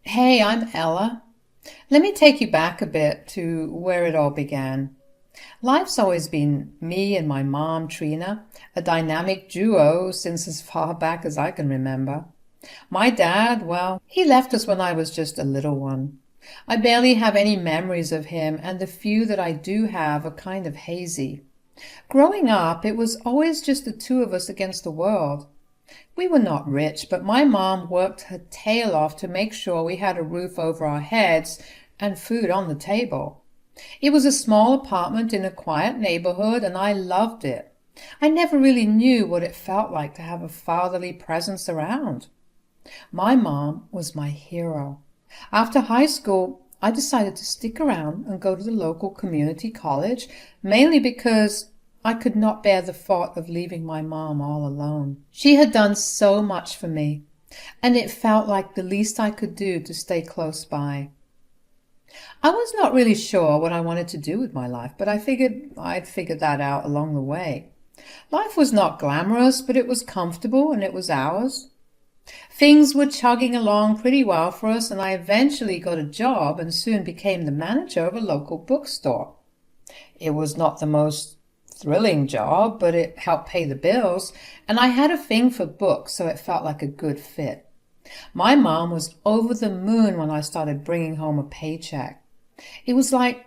Hey, I'm Ella. Let me take you back a bit to where it all began. Life's always been me and my mom, Trina, a dynamic duo since as far back as I can remember. My dad, well, he left us when I was just a little one. I barely have any memories of him, and the few that I do have are kind of hazy. Growing up, it was always just the two of us against the world. We were not rich, but my mom worked her tail off to make sure we had a roof over our heads and food on the table. It was a small apartment in a quiet neighborhood, and I loved it. I never really knew what it felt like to have a fatherly presence around. My mom was my hero. After high school, I decided to stick around and go to the local community college, mainly because I could not bear the thought of leaving my mom all alone. She had done so much for me, and it felt like the least I could do to stay close by. I was not really sure what I wanted to do with my life, but I figured I'd figure that out along the way. Life was not glamorous, but it was comfortable and it was ours. Things were chugging along pretty well for us, and I eventually got a job and soon became the manager of a local bookstore. It was not the most thrilling job, but it helped pay the bills, and I had a thing for books, so it felt like a good fit. My mom was over the moon when I started bringing home a paycheck. It was like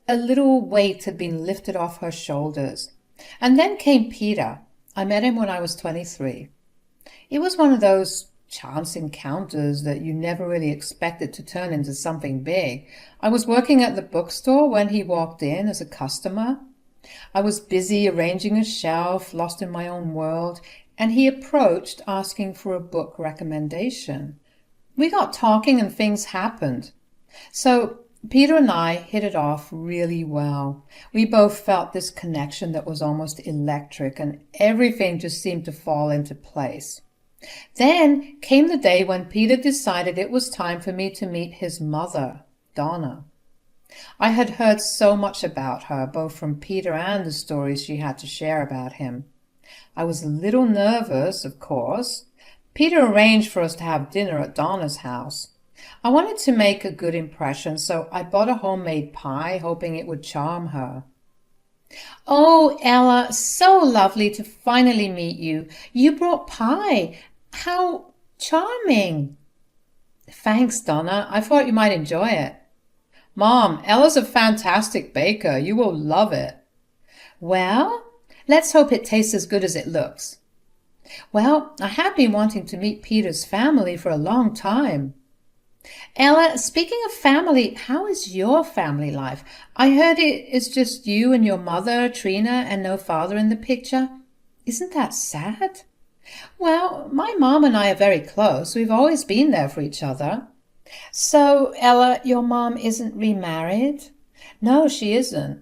a little weight had been lifted off her shoulders. And then came Peter. I met him when I was 23. It was one of those chance encounters that you never really expected to turn into something big. I was working at the bookstore when he walked in as a customer. I was busy arranging a shelf, lost in my own world, and he approached asking for a book recommendation. We got talking and things happened. So Peter and I hit it off really well. We both felt this connection that was almost electric, and everything just seemed to fall into place. Then came the day when Peter decided it was time for me to meet his mother, Donna. I had heard so much about her, both from Peter and the stories she had to share about him. I was a little nervous, of course. Peter arranged for us to have dinner at Donna's house. I wanted to make a good impression, so I bought a homemade pie, hoping it would charm her. "Oh, Ella, so lovely to finally meet you. You brought pie. How charming." "Thanks, Donna. I thought you might enjoy it." "Mom, Ella's a fantastic baker. You will love it." "Well, let's hope it tastes as good as it looks." "Well, I have been wanting to meet Peter's family for a long time." "Ella, speaking of family, how is your family life? I heard it is just you and your mother, Trina, and no father in the picture. Isn't that sad?" "Well, my mom and I are very close. We've always been there for each other." "So, Ella, your mom isn't remarried?" "No, she isn't."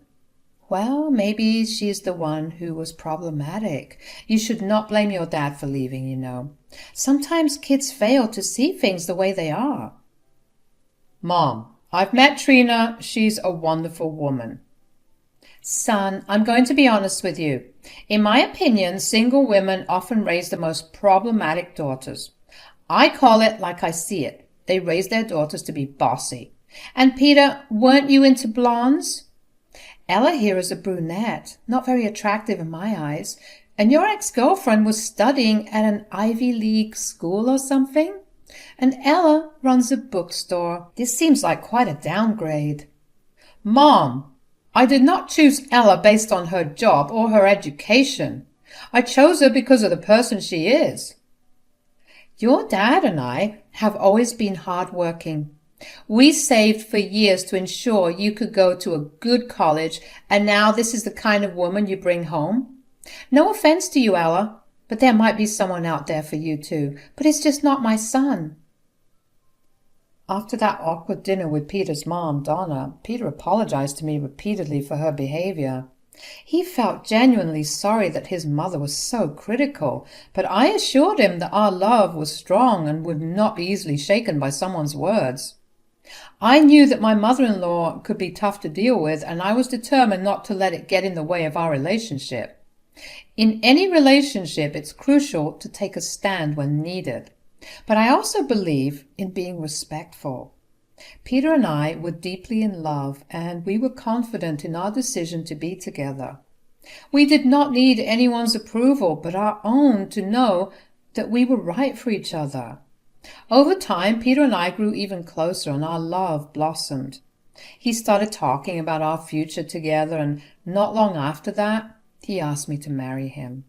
"Well, maybe she's the one who was problematic. You should not blame your dad for leaving, you know. Sometimes kids fail to see things the way they are." "Mom, I've met Trina. She's a wonderful woman." "Son, I'm going to be honest with you. In my opinion, single women often raise the most problematic daughters. I call it like I see it. They raise their daughters to be bossy. And Peter, weren't you into blondes? Ella here is a brunette, not very attractive in my eyes, and your ex-girlfriend was studying at an Ivy League school or something? And Ella runs a bookstore. This seems like quite a downgrade." "Mom, I did not choose Ella based on her job or her education. I chose her because of the person she is." "Your dad and I have always been hard-working. We saved for years to ensure you could go to a good college, and now this is the kind of woman you bring home? No offense to you, Ella, but there might be someone out there for you too, but it's just not my son." After that awkward dinner with Peter's mom, Donna, Peter apologized to me repeatedly for her behavior. He felt genuinely sorry that his mother was so critical, but I assured him that our love was strong and would not be easily shaken by someone's words. I knew that my mother-in-law could be tough to deal with, and I was determined not to let it get in the way of our relationship. In any relationship, it's crucial to take a stand when needed. But I also believe in being respectful. Peter and I were deeply in love, and we were confident in our decision to be together. We did not need anyone's approval but our own to know that we were right for each other. Over time, Peter and I grew even closer, and our love blossomed. He started talking about our future together, and not long after that, he asked me to marry him.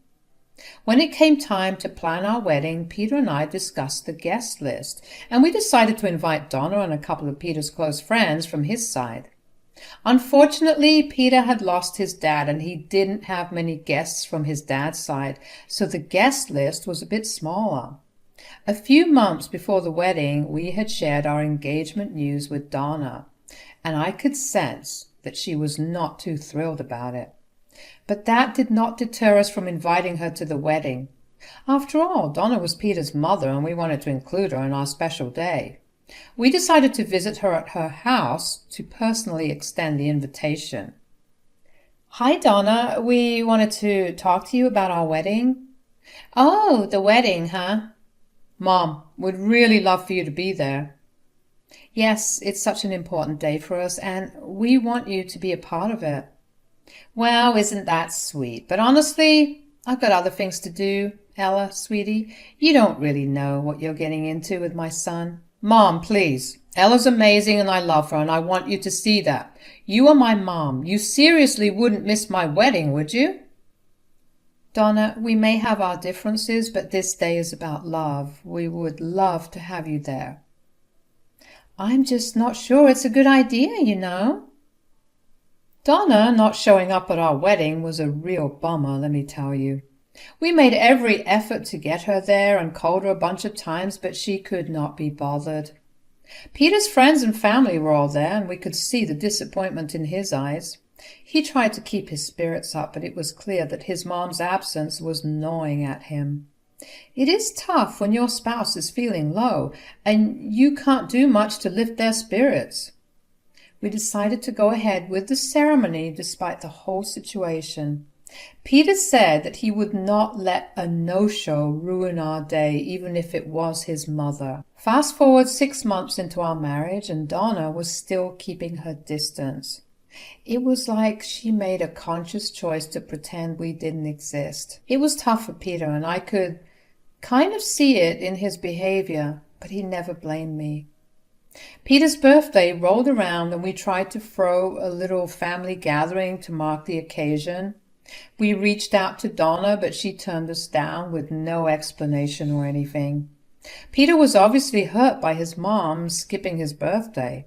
When it came time to plan our wedding, Peter and I discussed the guest list, and we decided to invite Donna and a couple of Peter's close friends from his side. Unfortunately, Peter had lost his dad, and he didn't have many guests from his dad's side, so the guest list was a bit smaller. A few months before the wedding, we had shared our engagement news with Donna, and I could sense that she was not too thrilled about it. But that did not deter us from inviting her to the wedding. After all, Donna was Peter's mother, and we wanted to include her in our special day. We decided to visit her at her house to personally extend the invitation. "Hi, Donna. We wanted to talk to you about our wedding." "Oh, the wedding, huh?" "Mom, we'd really love for you to be there." "Yes, it's such an important day for us, and we want you to be a part of it." "Well, isn't that sweet? But honestly, I've got other things to do. Ella, sweetie, you don't really know what you're getting into with my son." "Mom, please. Ella's amazing and I love her, and I want you to see that. You are my mom. You seriously wouldn't miss my wedding, would you?" "Donna, we may have our differences, but this day is about love. We would love to have you there." "I'm just not sure it's a good idea, you know." Donna not showing up at our wedding was a real bummer, let me tell you. We made every effort to get her there and called her a bunch of times, but she could not be bothered. Peter's friends and family were all there, and we could see the disappointment in his eyes. He tried to keep his spirits up, but it was clear that his mom's absence was gnawing at him. It is tough when your spouse is feeling low, and you can't do much to lift their spirits. We decided to go ahead with the ceremony despite the whole situation. Peter said that he would not let a no-show ruin our day, even if it was his mother. Fast forward 6 months into our marriage, and Donna was still keeping her distance. It was like she made a conscious choice to pretend we didn't exist. It was tough for Peter, and I could kind of see it in his behavior, but he never blamed me. Peter's birthday rolled around, and we tried to throw a little family gathering to mark the occasion. We reached out to Donna, but she turned us down with no explanation or anything. Peter was obviously hurt by his mom skipping his birthday.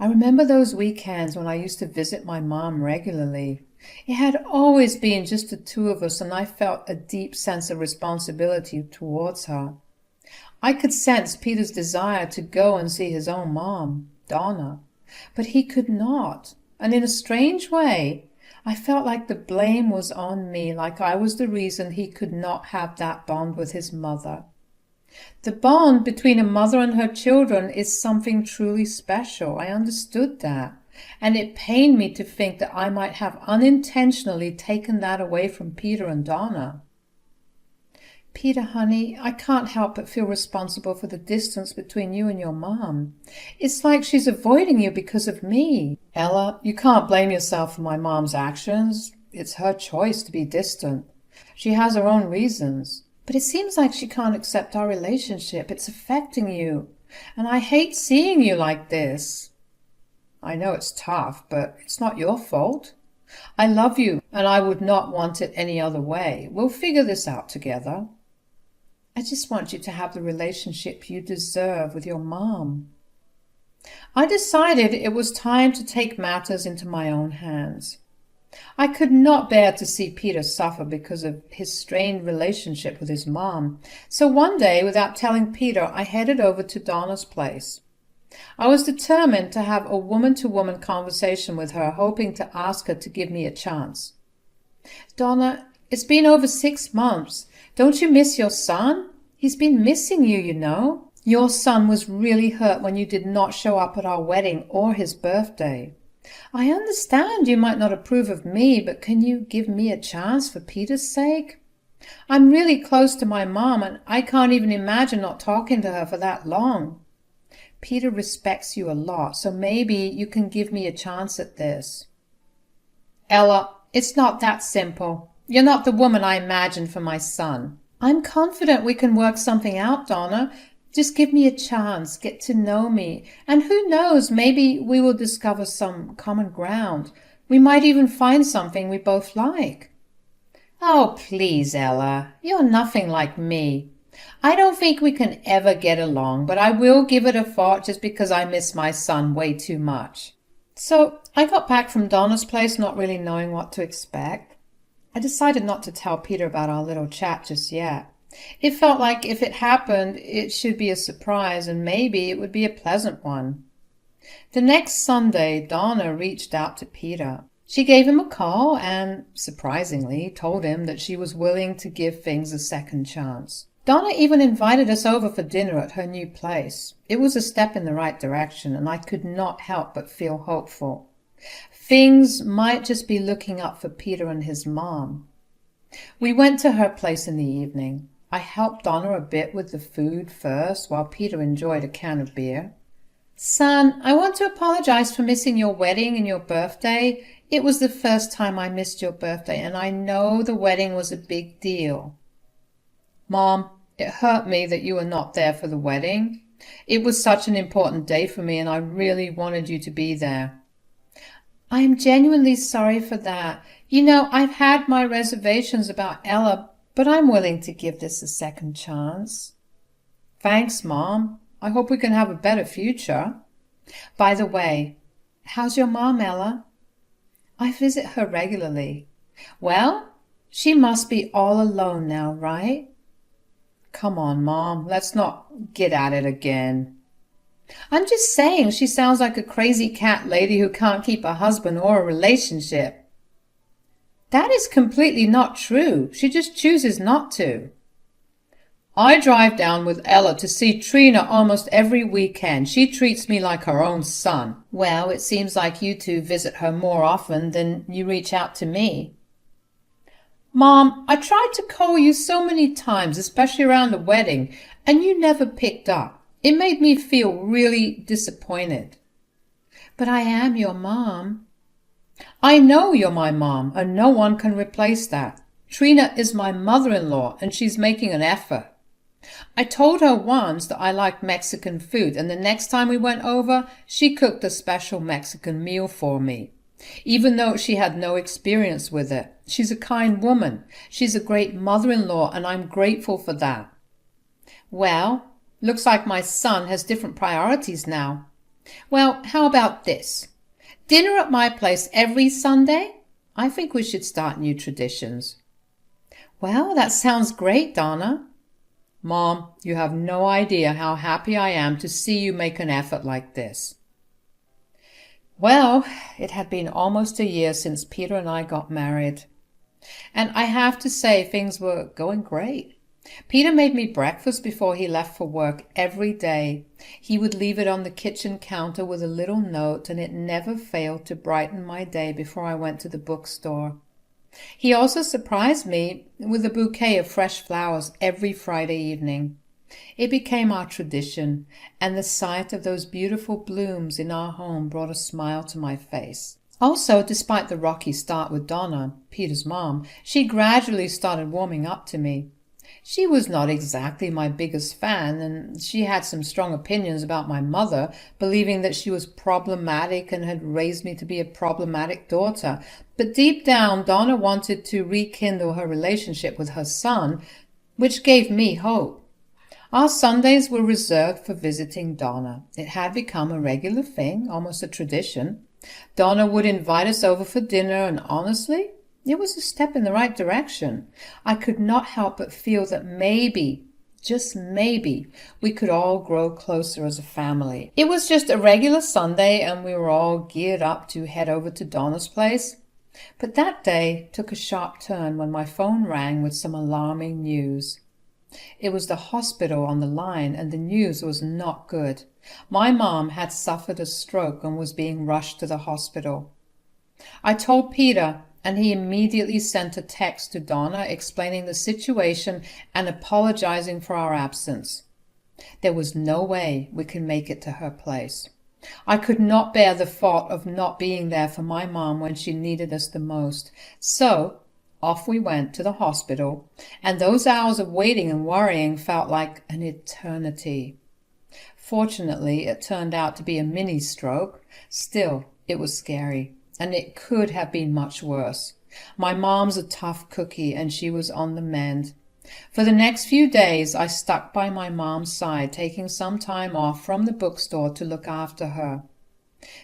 I remember those weekends when I used to visit my mom regularly. It had always been just the two of us, and I felt a deep sense of responsibility towards her. I could sense Peter's desire to go and see his own mom, Donna, but he could not, and in a strange way, I felt like the blame was on me, like I was the reason he could not have that bond with his mother. The bond between a mother and her children is something truly special. I understood that, and it pained me to think that I might have unintentionally taken that away from Peter and Donna. "Peter, honey, I can't help but feel responsible for the distance between you and your mom. It's like she's avoiding you because of me." "Ella, you can't blame yourself for my mom's actions. It's her choice to be distant. She has her own reasons. But it seems like she can't accept our relationship. It's affecting you. And I hate seeing you like this." "I know it's tough, but it's not your fault. I love you, and I would not want it any other way. We'll figure this out together." "I just want you to have the relationship you deserve with your mom." I decided it was time to take matters into my own hands. I could not bear to see Peter suffer because of his strained relationship with his mom, so one day, without telling Peter, I headed over to Donna's place. I was determined to have a woman-to-woman conversation with her, hoping to ask her to give me a chance. "Donna, it's been over 6 months. Don't you miss your son? He's been missing you, you know. Your son was really hurt when you did not show up at our wedding or his birthday. I understand you might not approve of me, but can you give me a chance for Peter's sake? I'm really close to my mom, and I can't even imagine not talking to her for that long. Peter respects you a lot, so maybe you can give me a chance at this. Ella, it's not that simple. You're not the woman I imagined for my son. I'm confident we can work something out, Donna. Just give me a chance, get to know me, and who knows, maybe we will discover some common ground. We might even find something we both like. Oh, please, Ella, you're nothing like me. I don't think we can ever get along, but I will give it a thought just because I miss my son way too much. So I got back from Donna's place not really knowing what to expect. I decided not to tell Peter about our little chat just yet. It felt like if it happened, it should be a surprise, and maybe it would be a pleasant one. The next Sunday, Donna reached out to Peter. She gave him a call and, surprisingly, told him that she was willing to give things a second chance. Donna even invited us over for dinner at her new place. It was a step in the right direction, and I could not help but feel hopeful. Things might just be looking up for Peter and his mom. We went to her place in the evening. I helped Donna a bit with the food first, while Peter enjoyed a can of beer. Son, I want to apologize for missing your wedding and your birthday. It was the first time I missed your birthday, and I know the wedding was a big deal. Mom, it hurt me that you were not there for the wedding. It was such an important day for me, and I really wanted you to be there. I am genuinely sorry for that. You know, I've had my reservations about Ella, but I'm willing to give this a second chance. Thanks, Mom. I hope we can have a better future. By the way, how's your mom, Ella? I visit her regularly. Well, she must be all alone now, right? Come on, Mom, let's not get at it again. I'm just saying she sounds like a crazy cat lady who can't keep a husband or a relationship. That is completely not true. She just chooses not to. I drive down with Ella to see Trina almost every weekend. She treats me like her own son. Well, it seems like you two visit her more often than you reach out to me. Mom, I tried to call you so many times, especially around the wedding, and you never picked up. It made me feel really disappointed. But I am your mom. I know you're my mom, and no one can replace that. Trina is my mother-in-law, and she's making an effort. I told her once that I liked Mexican food, and the next time we went over, she cooked a special Mexican meal for me. Even though she had no experience with it, she's a kind woman. She's a great mother-in-law, and I'm grateful for that. Well, looks like my son has different priorities now. Well, how about this? Dinner at my place every Sunday? I think we should start new traditions. Well, that sounds great, Donna. Mom, you have no idea how happy I am to see you make an effort like this. Well, it had been almost a year since Peter and I got married. And I have to say things were going great. Peter made me breakfast before he left for work every day. He would leave it on the kitchen counter with a little note, and it never failed to brighten my day before I went to the bookstore. He also surprised me with a bouquet of fresh flowers every Friday evening. It became our tradition, and the sight of those beautiful blooms in our home brought a smile to my face. Also, despite the rocky start with Donna, Peter's mom, she gradually started warming up to me. She was not exactly my biggest fan, and she had some strong opinions about my mother, believing that she was problematic and had raised me to be a problematic daughter. But deep down, Donna wanted to rekindle her relationship with her son, which gave me hope. Our Sundays were reserved for visiting Donna. It had become a regular thing, almost a tradition. Donna would invite us over for dinner, and honestly, it was a step in the right direction. I could not help but feel that maybe, just maybe, we could all grow closer as a family. It was just a regular Sunday, and we were all geared up to head over to Donna's place. But that day took a sharp turn when my phone rang with some alarming news. It was the hospital on the line, and the news was not good. My mom had suffered a stroke and was being rushed to the hospital. I told Peter, and he immediately sent a text to Donna explaining the situation and apologizing for our absence. There was no way we could make it to her place. I could not bear the thought of not being there for my mom when she needed us the most. So off we went to the hospital, and those hours of waiting and worrying felt like an eternity. Fortunately, it turned out to be a mini stroke. Still, it was scary, and it could have been much worse. My mom's a tough cookie, and she was on the mend. For the next few days, I stuck by my mom's side, taking some time off from the bookstore to look after her.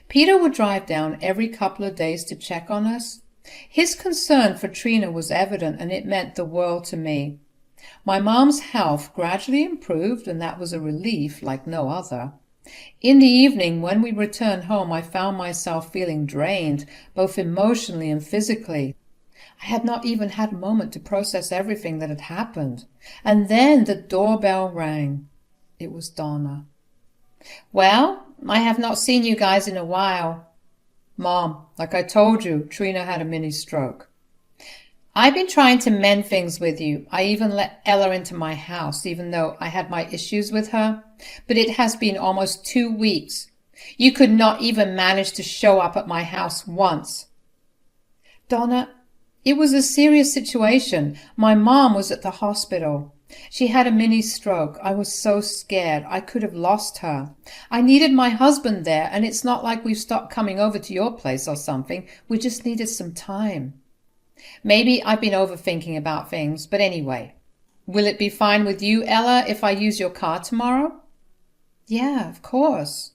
Peter would drive down every couple of days to check on us. His concern for Trina was evident, and it meant the world to me. My mom's health gradually improved, and that was a relief like no other. In the evening, when we returned home, I found myself feeling drained, both emotionally and physically. I had not even had a moment to process everything that had happened. And then the doorbell rang. It was Donna. "Well, I have not seen you guys in a while." "Mom, like I told you, Trina had a mini stroke." "I've been trying to mend things with you. I even let Ella into my house, even though I had my issues with her. But it has been almost 2 weeks. You could not even manage to show up at my house once." "Donna, it was a serious situation. My mom was at the hospital. She had a mini stroke. I was so scared. I could have lost her. I needed my husband there, and it's not like we've stopped coming over to your place or something. We just needed some time. Maybe I've been overthinking about things, but anyway. Will it be fine with you, Ella, if I use your car tomorrow?" "Yeah, of course."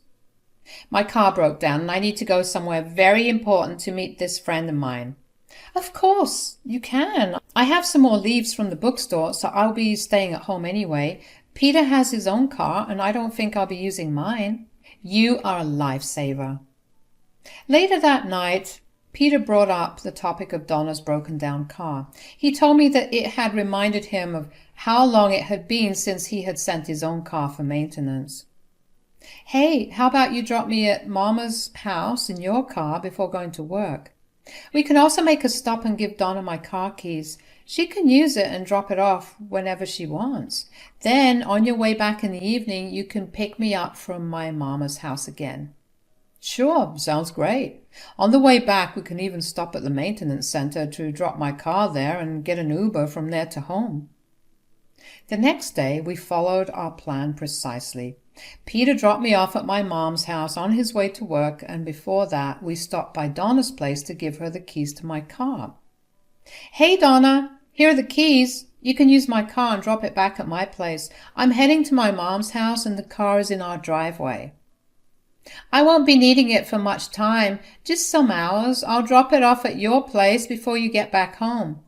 "My car broke down, and I need to go somewhere very important to meet this friend of mine." "Of course, you can. I have some more leaves from the bookstore, so I'll be staying at home anyway. Peter has his own car, and I don't think I'll be using mine." "You are a lifesaver." Later that night, Peter brought up the topic of Donna's broken-down car. He told me that it had reminded him of how long it had been since he had sent his own car for maintenance. "Hey, how about you drop me at Mama's house in your car before going to work? We can also make a stop and give Donna my car keys. She can use it and drop it off whenever she wants. Then, on your way back in the evening, you can pick me up from my Mama's house again." "Sure, sounds great. On the way back, we can even stop at the maintenance center to drop my car there and get an Uber from there to home." The next day, we followed our plan precisely. Peter dropped me off at my mom's house on his way to work, and before that, we stopped by Donna's place to give her the keys to my car. "Hey, Donna, here are the keys. You can use my car and drop it back at my place. I'm heading to my mom's house, and the car is in our driveway." "I won't be needing it for much time, just some hours. I'll drop it off at your place before you get back home."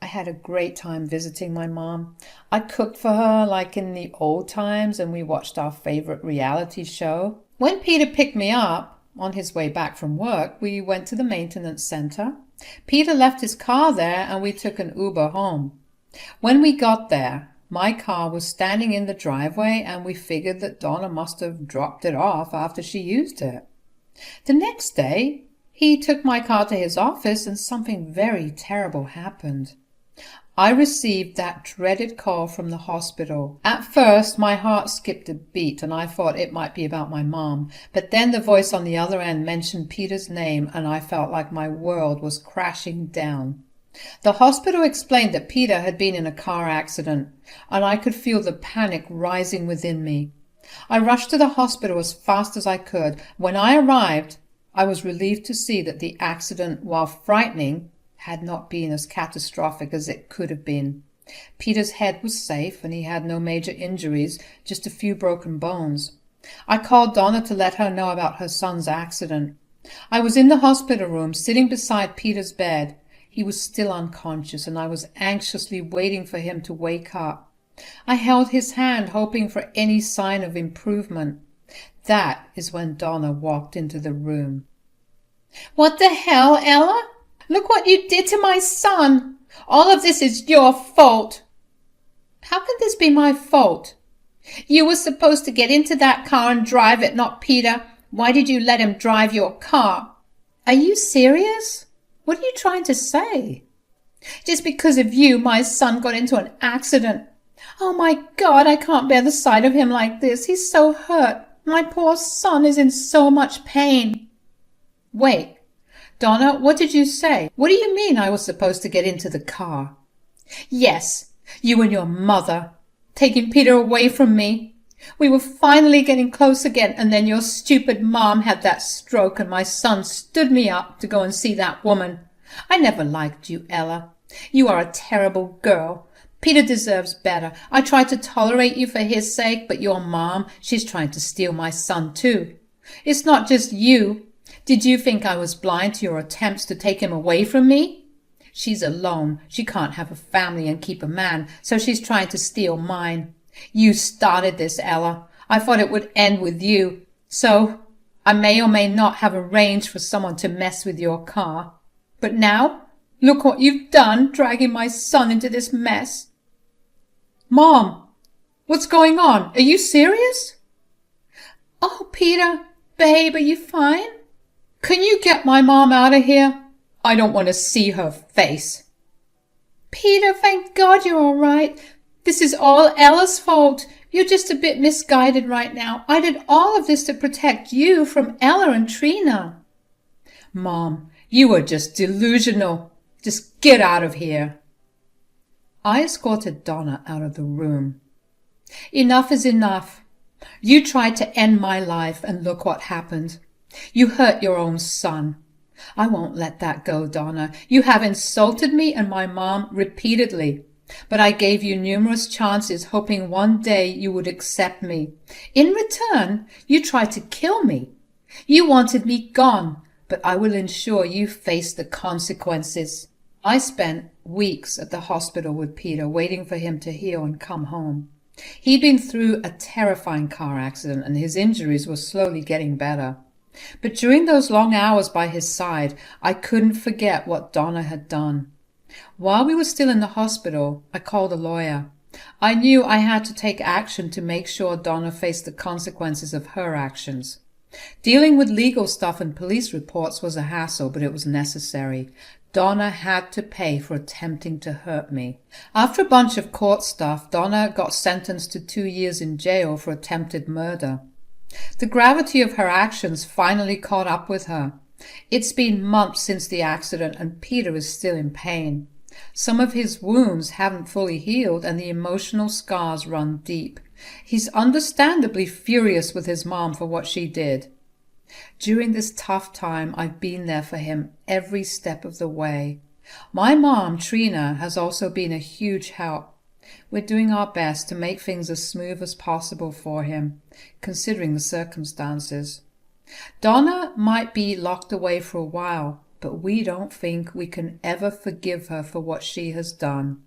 I had a great time visiting my mom. I cooked for her like in the old times, and we watched our favorite reality show. When Peter picked me up on his way back from work, we went to the maintenance center. Peter left his car there, and we took an Uber home. When we got there, my car was standing in the driveway, and we figured that Donna must have dropped it off after she used it. The next day, he took my car to his office, and something very terrible happened. I received that dreaded call from the hospital. At first, my heart skipped a beat, and I thought it might be about my mom. But then the voice on the other end mentioned Peter's name, and I felt like my world was crashing down. The hospital explained that Peter had been in a car accident, and I could feel the panic rising within me. I rushed to the hospital as fast as I could. When I arrived, I was relieved to see that the accident, while frightening, had not been as catastrophic as it could have been. Peter's head was safe, and he had no major injuries, just a few broken bones. I called Donna to let her know about her son's accident. I was in the hospital room, sitting beside Peter's bed. He was still unconscious, and I was anxiously waiting for him to wake up. I held his hand, hoping for any sign of improvement. That is when Donna walked into the room. "What the hell, Ella? Look what you did to my son! All of this is your fault!" "How can this be my fault?" "You were supposed to get into that car and drive it, not Peter. Why did you let him drive your car?" "Are you serious? What are you trying to say? Just because of you, my son got into an accident. Oh my God, I can't bear the sight of him like this. He's so hurt. My poor son is in so much pain. Wait, Donna, what did you say? What do you mean I was supposed to get into the car? Yes, you and your mother, taking Peter away from me. We were finally getting close again, and then your stupid mom had that stroke and my son stood me up to go and see that woman. I never liked you, Ella. You are a terrible girl. Peter deserves better. I tried to tolerate you for his sake, but your mom, she's trying to steal my son too. It's not just you. Did you think I was blind to your attempts to take him away from me? She's alone. She can't have a family and keep a man, so she's trying to steal mine. You started this, Ella. I thought it would end with you. So I may or may not have arranged for someone to mess with your car. But now, look what you've done, dragging my son into this mess. Mom, what's going on? Are you serious? Oh, Peter, babe, are you fine? Can you get my mom out of here? I don't want to see her face. Peter, thank God you're all right. This is all Ella's fault. You're just a bit misguided right now. I did all of this to protect you from Ella and Trina. Mom, you are just delusional. Just get out of here. I escorted Donna out of the room. Enough is enough. You tried to end my life, and look what happened. You hurt your own son. I won't let that go, Donna. You have insulted me and my mom repeatedly, but I gave you numerous chances, hoping one day you would accept me. In return, you tried to kill me. You wanted me gone, but I will ensure you face the consequences. I spent weeks at the hospital with Peter, waiting for him to heal and come home. He'd been through a terrifying car accident, and his injuries were slowly getting better. But during those long hours by his side, I couldn't forget what Donna had done. While we were still in the hospital, I called a lawyer. I knew I had to take action to make sure Donna faced the consequences of her actions. Dealing with legal stuff and police reports was a hassle, but it was necessary. Donna had to pay for attempting to hurt me. After a bunch of court stuff, Donna got sentenced to 2 years in jail for attempted murder. The gravity of her actions finally caught up with her. It's been months since the accident, and Peter is still in pain. Some of his wounds haven't fully healed, and the emotional scars run deep. He's understandably furious with his mom for what she did. During this tough time, I've been there for him every step of the way. My mom, Trina, has also been a huge help. We're doing our best to make things as smooth as possible for him, considering the circumstances. Donna might be locked away for a while, but we don't think we can ever forgive her for what she has done.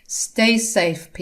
Stay safe, Peter.